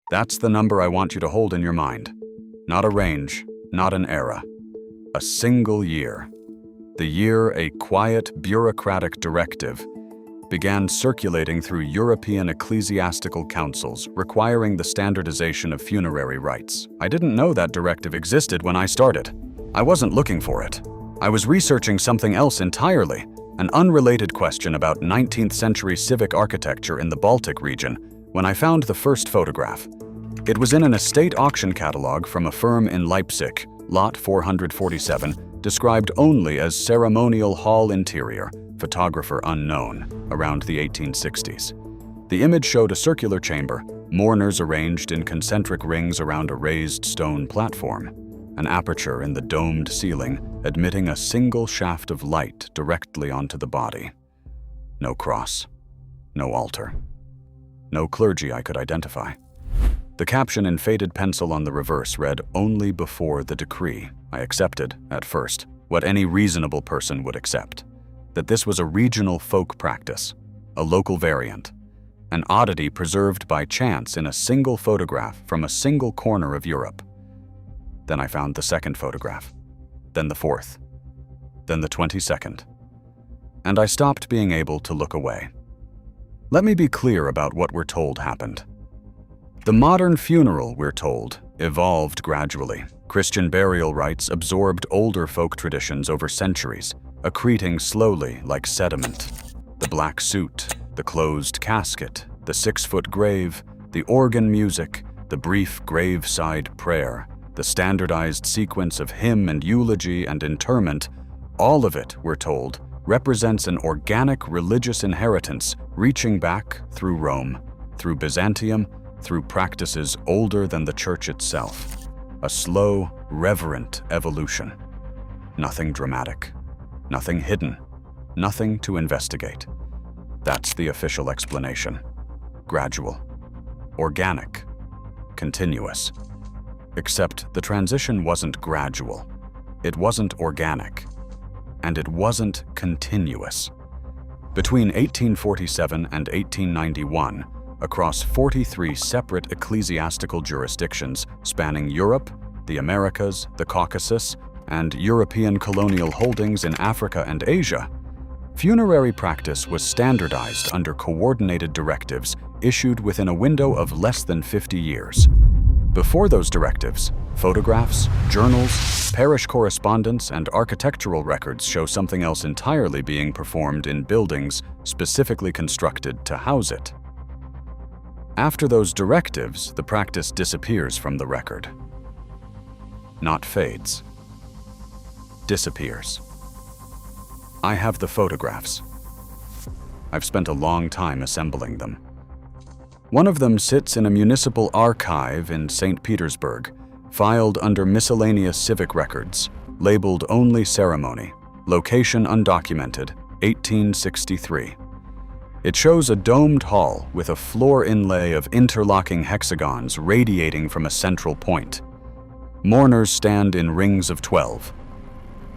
That's the number I want you to hold in your mind. Not a range, not an era. A single year. The year a quiet, bureaucratic directive began circulating through European ecclesiastical councils, requiring the standardization of funerary rites. I didn't know that directive existed when I started. I wasn't looking for it. I was researching something else entirely, an unrelated question about 19th-century civic architecture in the Baltic region, when I found the first photograph. It was in an estate auction catalog from a firm in Leipzig, lot 447, described only as ceremonial hall interior, photographer unknown, around the 1860s. The image showed a circular chamber, mourners arranged in concentric rings around a raised stone platform, an aperture in the domed ceiling admitting a single shaft of light directly onto the body. No cross, no altar, no clergy I could identify. The caption in faded pencil on the reverse read, "Only before the decree." I accepted, at first, what any reasonable person would accept. That this was a regional folk practice, a local variant, an oddity preserved by chance in a single photograph from a single corner of Europe. Then I found the second photograph, then the fourth, then the 22nd, and I stopped being able to look away. Let me be clear about what we're told happened. The modern funeral, we're told, evolved gradually. Christian burial rites absorbed older folk traditions over centuries, accreting slowly like sediment. The black suit, the closed casket, the 6-foot grave, the organ music, the brief graveside prayer, the standardized sequence of hymn and eulogy and interment, all of it, we're told, represents an organic religious inheritance reaching back through Rome, through Byzantium, through practices older than the church itself. A slow, reverent evolution. Nothing dramatic. Nothing hidden, nothing to investigate. That's the official explanation. Gradual, organic, continuous. Except the transition wasn't gradual, it wasn't organic, and it wasn't continuous. Between 1847 and 1891, across 43 separate ecclesiastical jurisdictions spanning Europe, the Americas, the Caucasus, and European colonial holdings in Africa and Asia, funerary practice was standardized under coordinated directives issued within a window of less than 50 years. Before those directives, photographs, journals, parish correspondence, and architectural records show something else entirely being performed in buildings specifically constructed to house it. After those directives, the practice disappears from the record. Not fades. Disappears. I have the photographs. I've spent a long time assembling them. One of them sits in a municipal archive in St. Petersburg, filed under miscellaneous civic records, labeled only ceremony, location undocumented, 1863. It shows a domed hall with a floor inlay of interlocking hexagons radiating from a central point. Mourners stand in rings of 12.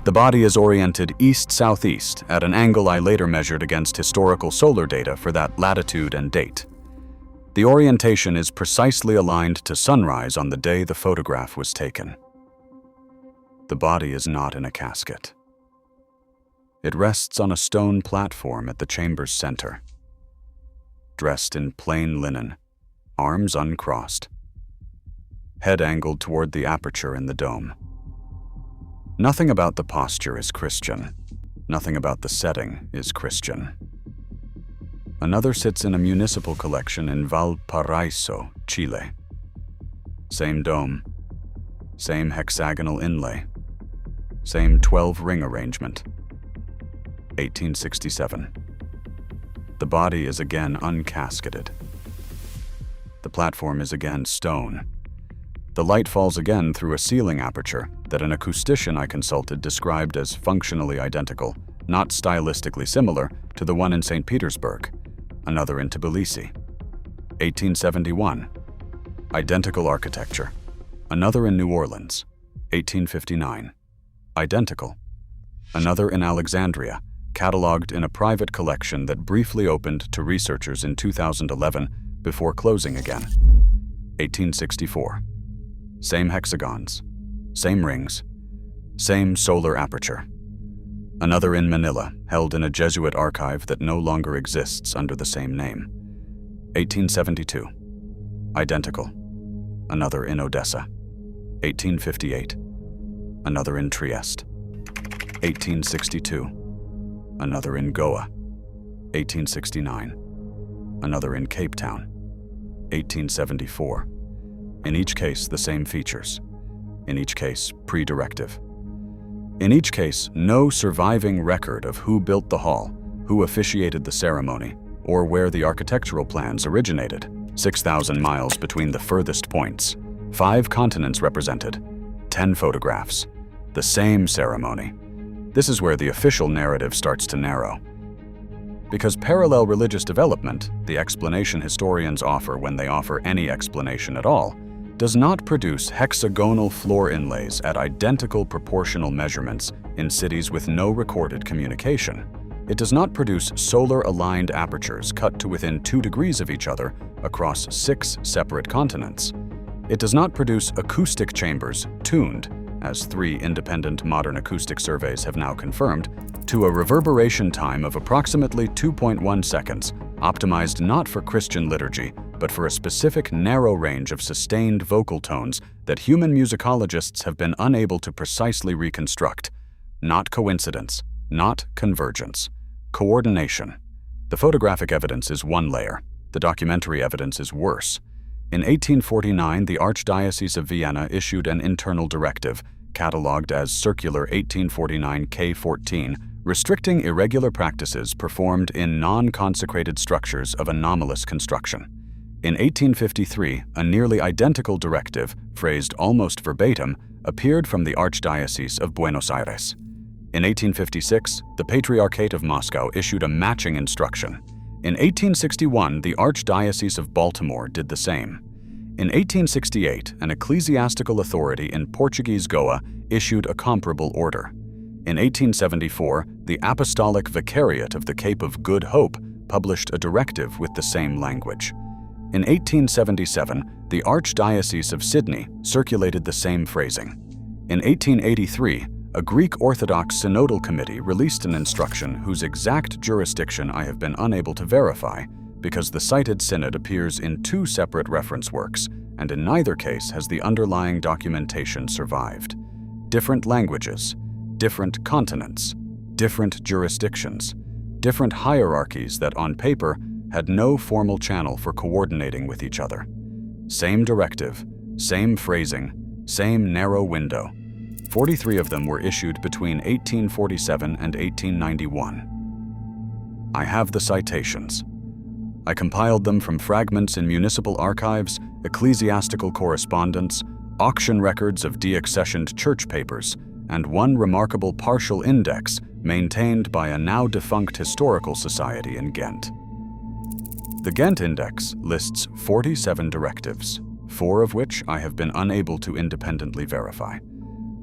The body is oriented east-southeast at an angle I later measured against historical solar data for that latitude and date. The orientation is precisely aligned to sunrise on the day the photograph was taken. The body is not in a casket. It rests on a stone platform at the chamber's center. Dressed in plain linen, arms uncrossed, head angled toward the aperture in the dome. Nothing about the posture is Christian. Nothing about the setting is Christian. Another sits in a municipal collection in Valparaiso, Chile. Same dome, same hexagonal inlay, same 12-ring arrangement. 1867. The body is again uncasketed. The platform is again stone. The light falls again through a ceiling aperture that an acoustician I consulted described as functionally identical, not stylistically similar, to the one in St. Petersburg, another in Tbilisi. 1871. Identical architecture. Another in New Orleans. 1859. Identical. Another in Alexandria, catalogued in a private collection that briefly opened to researchers in 2011 before closing again. 1864. Same hexagons, same rings, same solar aperture. Another in Manila, held in a Jesuit archive that no longer exists under the same name. 1872. Identical. Another in Odessa. 1858. Another in Trieste. 1862. Another in Goa. 1869. Another in Cape Town. 1874. In each case, the same features. In each case, pre-directive. In each case, no surviving record of who built the hall, who officiated the ceremony, or where the architectural plans originated. 6,000 miles between the furthest points. 5 continents represented. 10 photographs. The same ceremony. This is where the official narrative starts to narrow. Because parallel religious development, the explanation historians offer when they offer any explanation at all, does not produce hexagonal floor inlays at identical proportional measurements in cities with no recorded communication. It does not produce solar-aligned apertures cut to within 2 degrees of each other across 6 separate continents. It does not produce acoustic chambers tuned, as 3 independent modern acoustic surveys have now confirmed, to a reverberation time of approximately 2.1 seconds, optimized not for Christian liturgy, but for a specific narrow range of sustained vocal tones that human musicologists have been unable to precisely reconstruct. Not coincidence, not convergence. Coordination. The photographic evidence is one layer. The documentary evidence is worse. In 1849, the Archdiocese of Vienna issued an internal directive, catalogued as Circular 1849 K14, restricting irregular practices performed in non-consecrated structures of anomalous construction. In 1853, a nearly identical directive, phrased almost verbatim, appeared from the Archdiocese of Buenos Aires. In 1856, the Patriarchate of Moscow issued a matching instruction. In 1861, the Archdiocese of Baltimore did the same. In 1868, an ecclesiastical authority in Portuguese Goa issued a comparable order. In 1874, the Apostolic Vicariate of the Cape of Good Hope published a directive with the same language. In 1877, the Archdiocese of Sydney circulated the same phrasing. In 1883, a Greek Orthodox Synodal Committee released an instruction whose exact jurisdiction I have been unable to verify because the cited synod appears in 2 separate reference works, and in neither case has the underlying documentation survived. Different languages, different continents, different jurisdictions, different hierarchies that on paper had no formal channel for coordinating with each other. Same directive, same phrasing, same narrow window. 43 of them were issued between 1847 and 1891. I have the citations. I compiled them from fragments in municipal archives, ecclesiastical correspondence, auction records of deaccessioned church papers, and one remarkable partial index maintained by a now-defunct historical society in Ghent. The Ghent Index lists 47 directives, 4 of which I have been unable to independently verify.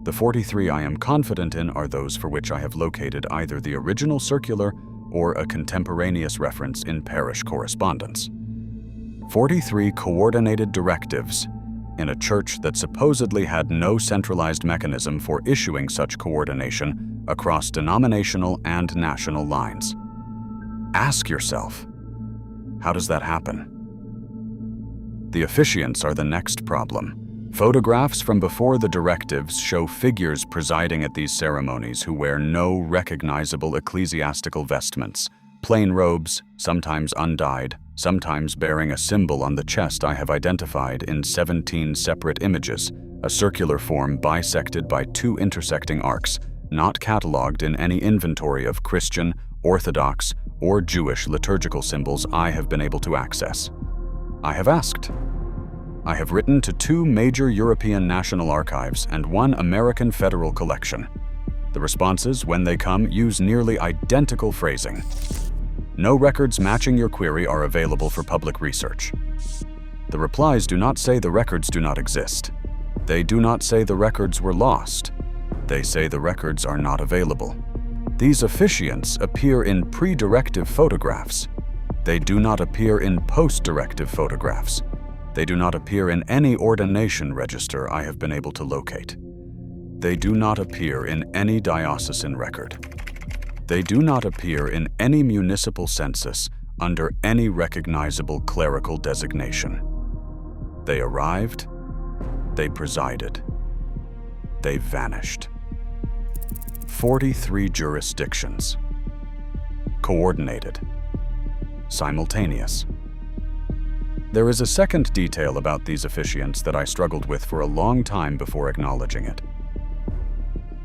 The 43 I am confident in are those for which I have located either the original circular or a contemporaneous reference in parish correspondence. 43 coordinated directives in a church that supposedly had no centralized mechanism for issuing such coordination across denominational and national lines. Ask yourself, how does that happen? The officiants are the next problem. Photographs from before the directives show figures presiding at these ceremonies who wear no recognizable ecclesiastical vestments, plain robes, sometimes undyed, sometimes bearing a symbol on the chest I have identified in 17 separate images, a circular form bisected by 2 intersecting arcs, not catalogued in any inventory of Christian, Orthodox, or Jewish liturgical symbols I have been able to access. I have asked. I have written to 2 major European national archives and 1 American federal collection. The responses, when they come, use nearly identical phrasing. No records matching your query are available for public research. The replies do not say the records do not exist. They do not say the records were lost. They say the records are not available. These officiants appear in pre-directive photographs. They do not appear in post-directive photographs. They do not appear in any ordination register I have been able to locate. They do not appear in any diocesan record. They do not appear in any municipal census under any recognizable clerical designation. They arrived, they presided, they vanished. 43 jurisdictions. Coordinated. Simultaneous. There is a second detail about these officiants that I struggled with for a long time before acknowledging it.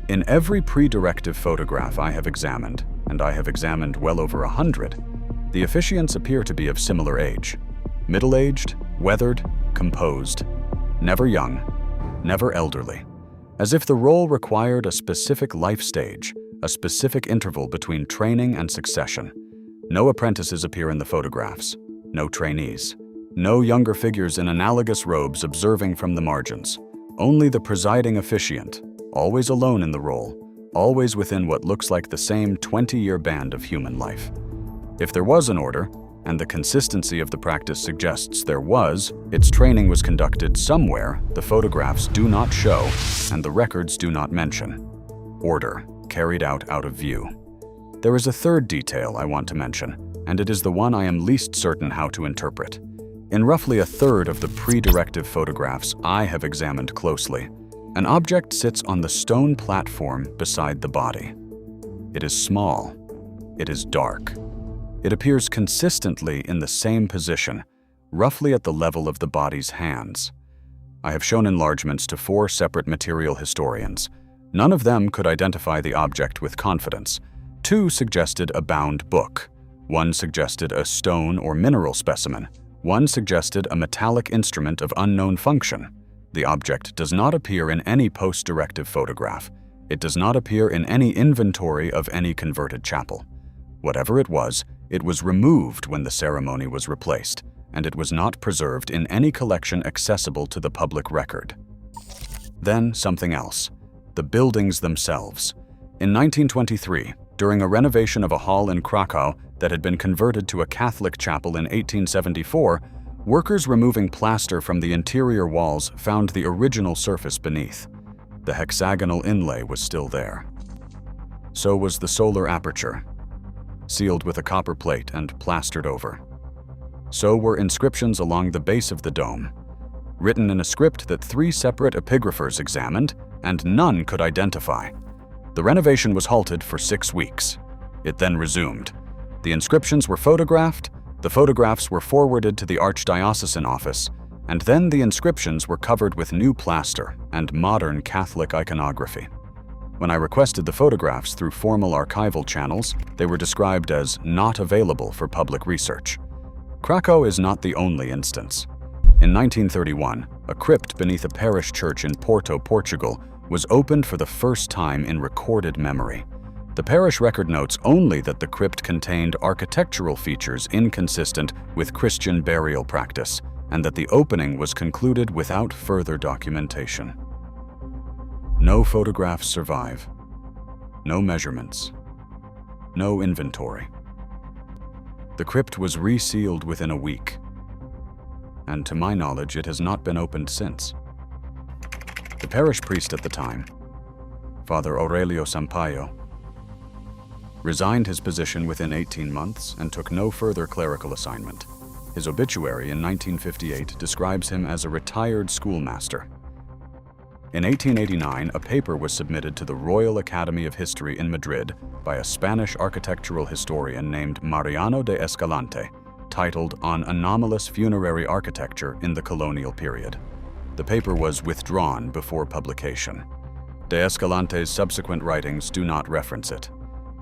In every pre-directive photograph I have examined, and I have examined well over 100, the officiants appear to be of similar age. Middle-aged, weathered, composed, never young, never elderly, as if the role required a specific life stage, a specific interval between training and succession. No apprentices appear in the photographs, no trainees, no younger figures in analogous robes observing from the margins, only the presiding officiant, always alone in the role, always within what looks like the same 20-year band of human life. If there was an order, and the consistency of the practice suggests there was, its training was conducted somewhere the photographs do not show and the records do not mention. Order, carried out of view. There is a third detail I want to mention, and it is the one I am least certain how to interpret. In roughly a third of the pre-directive photographs I have examined closely, an object sits on the stone platform beside the body. It is small. It is dark. It appears consistently in the same position, roughly at the level of the body's hands. I have shown enlargements to 4 separate material historians. None of them could identify the object with confidence. 2 suggested a bound book. 1 suggested a stone or mineral specimen. 1 suggested a metallic instrument of unknown function. The object does not appear in any post-directive photograph. It does not appear in any inventory of any converted chapel. Whatever it was removed when the ceremony was replaced, and it was not preserved in any collection accessible to the public record. Then something else. The buildings themselves. In 1923, during a renovation of a hall in Krakow that had been converted to a Catholic chapel in 1874, workers removing plaster from the interior walls found the original surface beneath. The hexagonal inlay was still there. So was the solar aperture, sealed with a copper plate and plastered over. So were inscriptions along the base of the dome, written in a script that 3 separate epigraphers examined and none could identify. The renovation was halted for 6 weeks. It then resumed. The inscriptions were photographed, the photographs were forwarded to the Archdiocesan office, and then the inscriptions were covered with new plaster and modern Catholic iconography. When I requested the photographs through formal archival channels, they were described as not available for public research. Krakow is not the only instance. In 1931, a crypt beneath a parish church in Porto, Portugal, was opened for the first time in recorded memory. The parish record notes only that the crypt contained architectural features inconsistent with Christian burial practice, and that the opening was concluded without further documentation. No photographs survive. No measurements. No inventory. The crypt was resealed within a week, and to my knowledge, it has not been opened since. The parish priest at the time, Father Aurelio Sampaio, resigned his position within 18 months and took no further clerical assignment. His obituary in 1958 describes him as a retired schoolmaster. In 1889, a paper was submitted to the Royal Academy of History in Madrid by a Spanish architectural historian named Mariano de Escalante, titled On Anomalous Funerary Architecture in the Colonial Period. The paper was withdrawn before publication. De Escalante's subsequent writings do not reference it.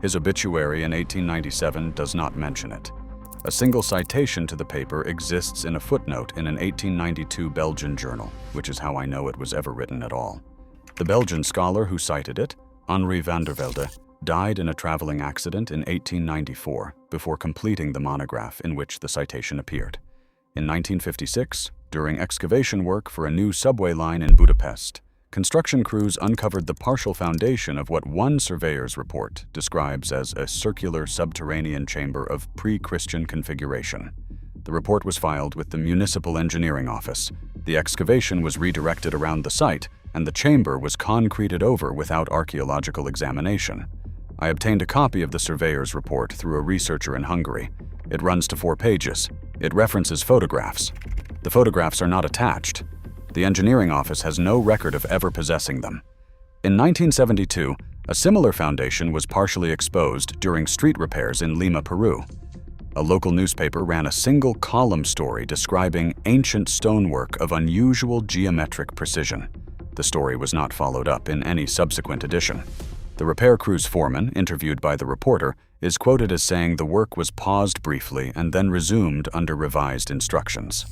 His obituary in 1897 does not mention it. A single citation to the paper exists in a footnote in an 1892 Belgian journal, which is how I know it was ever written at all. The Belgian scholar who cited it, Henri van der Velde, died in a traveling accident in 1894 before completing the monograph in which the citation appeared. In 1956, during excavation work for a new subway line in Budapest, construction crews uncovered the partial foundation of what one surveyor's report describes as a circular subterranean chamber of pre-Christian configuration. The report was filed with the Municipal Engineering Office. The excavation was redirected around the site, and the chamber was concreted over without archaeological examination. I obtained a copy of the surveyor's report through a researcher in Hungary. It runs to 4 pages. It references photographs. The photographs are not attached. The engineering office has no record of ever possessing them. In 1972, a similar foundation was partially exposed during street repairs in Lima, Peru. A local newspaper ran a single column story describing ancient stonework of unusual geometric precision. The story was not followed up in any subsequent edition. The repair crew's foreman, interviewed by the reporter, is quoted as saying the work was paused briefly and then resumed under revised instructions.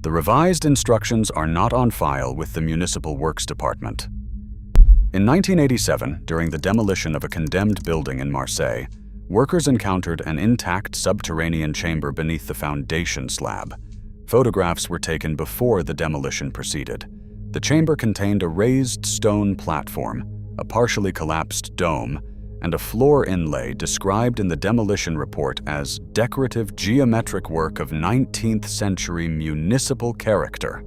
The revised instructions are not on file with the Municipal Works Department. In 1987, during the demolition of a condemned building in Marseille, workers encountered an intact subterranean chamber beneath the foundation slab. Photographs were taken before the demolition proceeded. The chamber contained a raised stone platform, a partially collapsed dome, and a floor inlay described in the demolition report as decorative geometric work of 19th-century municipal character.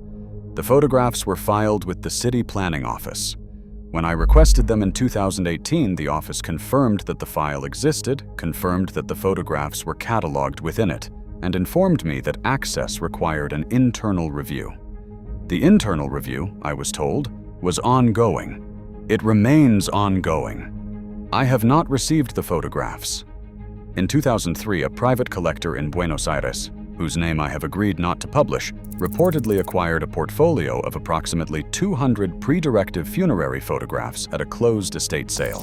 The photographs were filed with the City Planning Office. When I requested them in 2018, the office confirmed that the file existed, confirmed that the photographs were catalogued within it, and informed me that access required an internal review. The internal review, I was told, was ongoing. It remains ongoing. I have not received the photographs. In 2003, a private collector in Buenos Aires, whose name I have agreed not to publish, reportedly acquired a portfolio of approximately 200 pre-directive funerary photographs at a closed estate sale.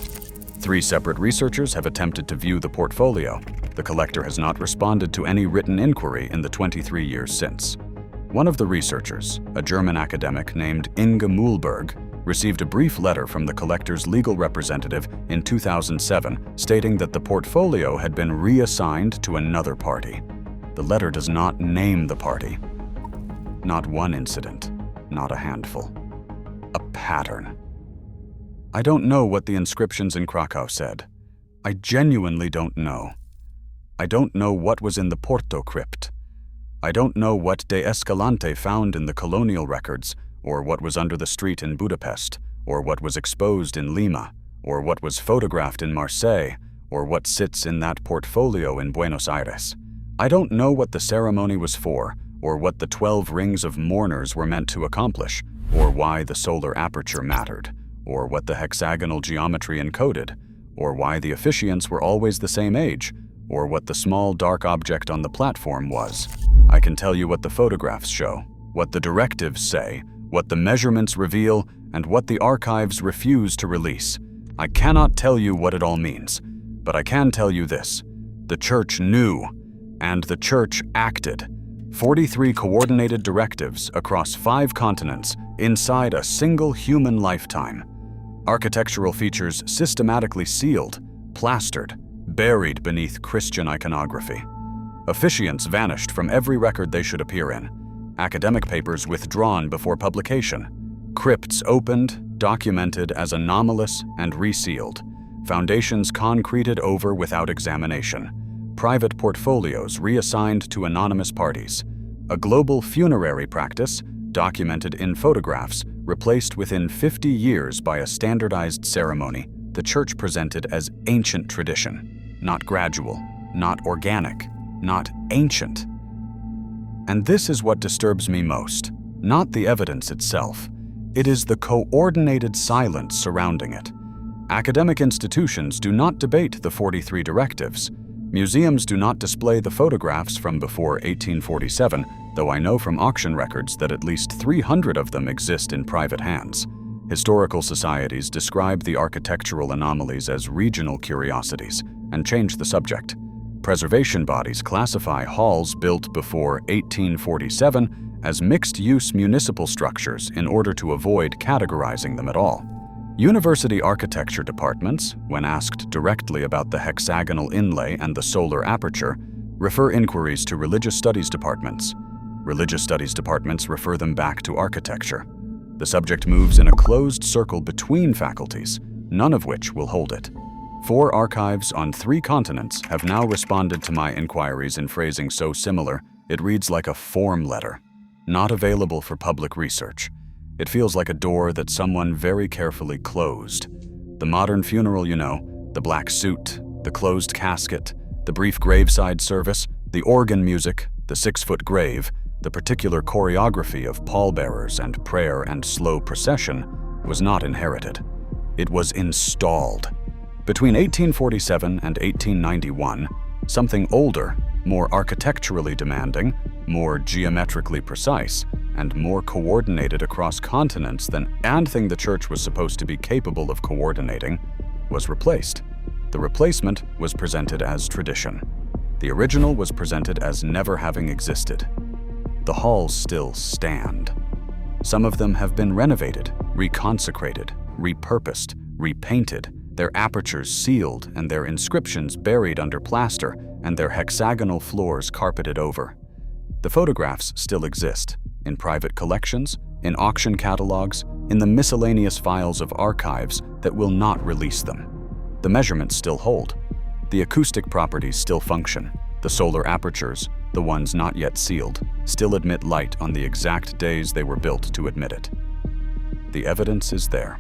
3 separate researchers have attempted to view the portfolio. The collector has not responded to any written inquiry in the 23 years since. One of the researchers, a German academic named Inge Mühlberg, received a brief letter from the collector's legal representative in 2007 stating that the portfolio had been reassigned to another party. The letter does not name the party. Not one incident, not a handful. A pattern. I don't know what the inscriptions in Krakow said. I genuinely don't know. I don't know what was in the Porto crypt. I don't know what De Escalante found in the colonial records, or what was under the street in Budapest, or what was exposed in Lima, or what was photographed in Marseille, or what sits in that portfolio in Buenos Aires. I don't know what the ceremony was for, or what the 12 rings of mourners were meant to accomplish, or why the solar aperture mattered, or what the hexagonal geometry encoded, or why the officiants were always the same age, or what the small dark object on the platform was. I can tell you what the photographs show, what the directives say, what the measurements reveal, and what the archives refuse to release. I cannot tell you what it all means, but I can tell you this. The Church knew, and the Church acted. 43 coordinated directives across 5 continents inside a single human lifetime. Architectural features systematically sealed, plastered, buried beneath Christian iconography. Officiants vanished from every record they should appear in. Academic papers withdrawn before publication. Crypts opened, documented as anomalous, and resealed. Foundations concreted over without examination. Private portfolios reassigned to anonymous parties. A global funerary practice, documented in photographs, replaced within 50 years by a standardized ceremony the Church presented as ancient tradition, not gradual, not organic, not ancient. And this is what disturbs me most, not the evidence itself. It is the coordinated silence surrounding it. Academic institutions do not debate the 43 directives. Museums do not display the photographs from before 1847, though I know from auction records that at least 300 of them exist in private hands. Historical societies describe the architectural anomalies as regional curiosities and change the subject. Preservation bodies classify halls built before 1847 as mixed-use municipal structures in order to avoid categorizing them at all. University architecture departments, when asked directly about the hexagonal inlay and the solar aperture, refer inquiries to religious studies departments. Religious studies departments refer them back to architecture. The subject moves in a closed circle between faculties, none of which will hold it. 4 archives on 3 continents have now responded to my inquiries in phrasing so similar It reads like a form letter, not available for public research. It feels like a door that someone very carefully closed. The modern funeral, the black suit, the closed casket, the brief graveside service, the organ music, the 6-foot grave, the particular choreography of pallbearers and prayer and slow procession was not inherited. It was installed. Between 1847 and 1891, something older, more architecturally demanding, more geometrically precise, and more coordinated across continents than anything the church was supposed to be capable of coordinating, was replaced. The replacement was presented as tradition. The original was presented as never having existed. The halls still stand. Some of them have been renovated, reconsecrated, repurposed, repainted, their apertures sealed and their inscriptions buried under plaster and their hexagonal floors carpeted over. The photographs still exist, in private collections, in auction catalogs, in the miscellaneous files of archives that will not release them. The measurements still hold. The acoustic properties still function. The solar apertures, the ones not yet sealed, still admit light on the exact days they were built to admit it. The evidence is there.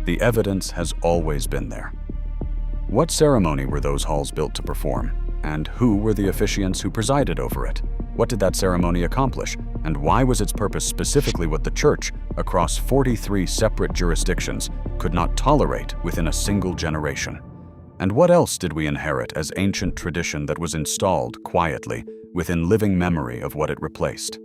The evidence has always been there. What ceremony were those halls built to perform? And who were the officiants who presided over it? What did that ceremony accomplish? And why was its purpose specifically what the church, across 43 separate jurisdictions, could not tolerate within a single generation? And what else did we inherit as ancient tradition that was installed quietly within living memory of what it replaced?